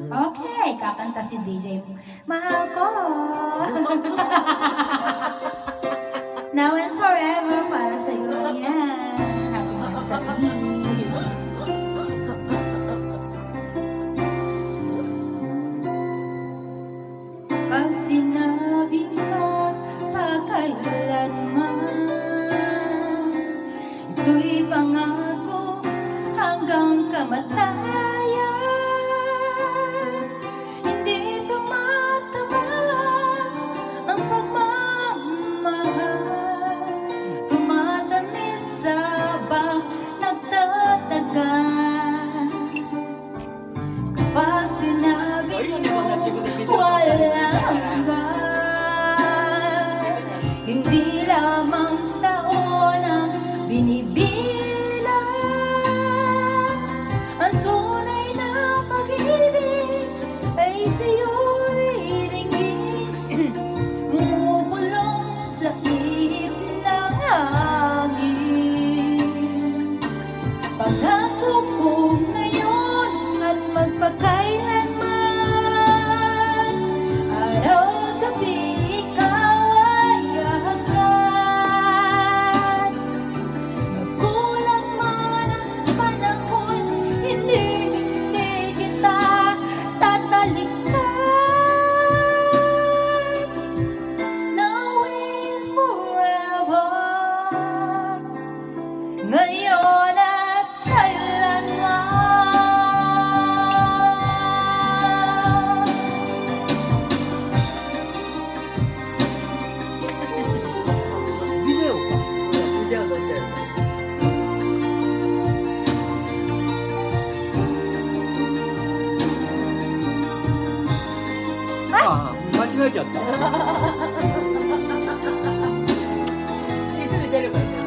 Okay, kakanta si DJ. Mahal ko. Now and forever, para sa'yo lang yan. Happy birthday. Pag sinabi mo, pagkailanman, ito'y pangako hanggang kamatayan. Hindi tumatawag ang pagmamahal, tumatamis habang nagtatagal. Kapag sinabi mo, walang hanggan, hindi lamang taon ang binibilang. Ang tunay na pag-ibig ay sa'yo'y ringin, bumubulong sa ihip ng hangin. Pangako ko ngayon at magpakailanman, araw-gabi ikaw ay hahagkan. Magkulang man ang panahon, hindi kita tatalikdan. Now and forever, ngayon at kailanman. Video. Videoだって。 ああ、間違えちゃった。一緒に出ればいいじゃん。